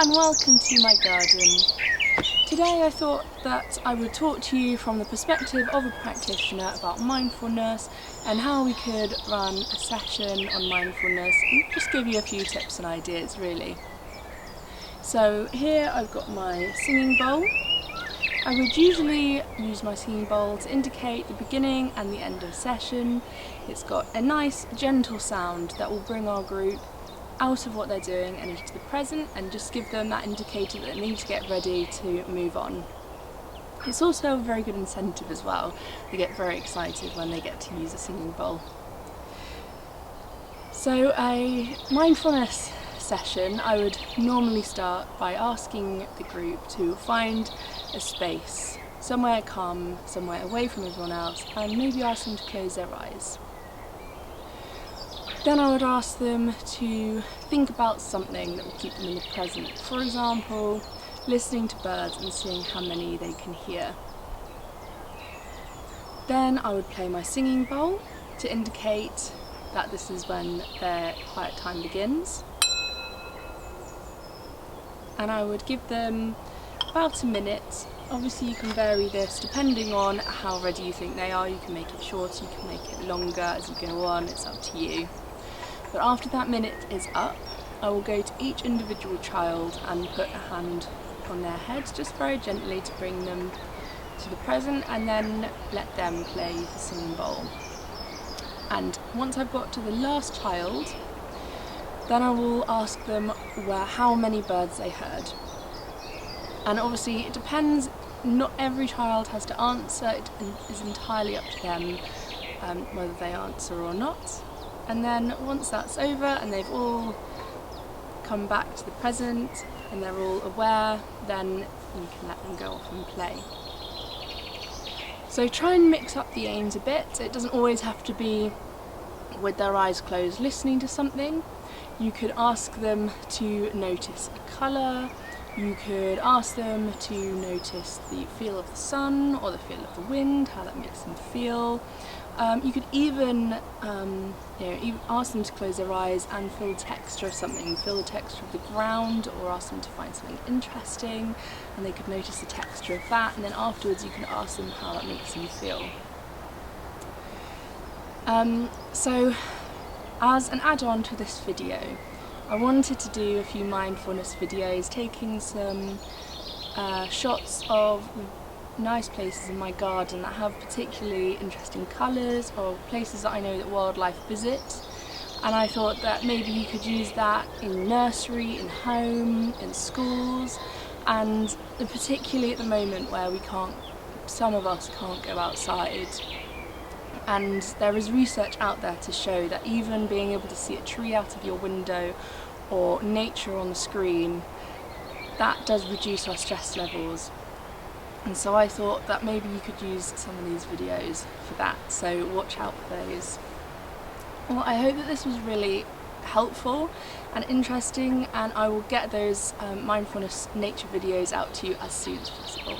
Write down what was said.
and welcome to my garden. Today I thought that I would talk to you from the perspective of a practitioner about mindfulness and how we could run a session on mindfulness and just give you a few tips and ideas really. So here I've got my singing bowl. I would usually use my singing bowl to indicate the beginning and the end of a session. It's got a nice gentle sound that will bring our group out of what they're doing and into the present and just give them that indicator that they need to get ready to move on. It's also a very good incentive as well. They get very excited when they get to use a singing bowl. So a mindfulness session, I would normally start by asking the group to find a space, somewhere calm, somewhere away from everyone else, and maybe ask them to close their eyes. Then I would ask them to think about something that will keep them in the present. For example, listening to birds and seeing how many they can hear. Then I would play my singing bowl to indicate that this is when their quiet time begins. And I would give them about a minute. Obviously you can vary this depending on how ready you think they are. You can make it shorter, you can make it longer as you go on, it's up to you. But after that minute is up, I will go to each individual child and put a hand on their heads, just very gently to bring them to the present, and then let them play the singing bowl. And once I've got to the last child, then I will ask them how many birds they heard. And obviously it depends, not every child has to answer, it is entirely up to them whether they answer or not. And then once that's over and they've all come back to the present and they're all aware, then you can let them go off and play. So try and mix up the aims a bit. It doesn't always have to be with their eyes closed listening to something. You could ask them to notice a colour, you could ask them to notice the feel of the sun or the feel of the wind, how that makes them feel. You could even even ask them to close their eyes and feel the texture of something, feel the texture of the ground, or ask them to find something interesting and they could notice the texture of that, and then afterwards you can ask them how that makes them feel. So as an add-on to this video, I wanted to do a few mindfulness videos taking some shots of nice places in my garden that have particularly interesting colours or places that I know that wildlife visit, and I thought that maybe you could use that in nursery, in home, in schools, and particularly at the moment where some of us can't go outside. And there is research out there to show that even being able to see a tree out of your window or nature on the screen, that does reduce our stress levels. And so I thought that maybe you could use some of these videos for that, so watch out for those. Well, I hope that this was really helpful and interesting, and I will get those mindfulness nature videos out to you as soon as possible.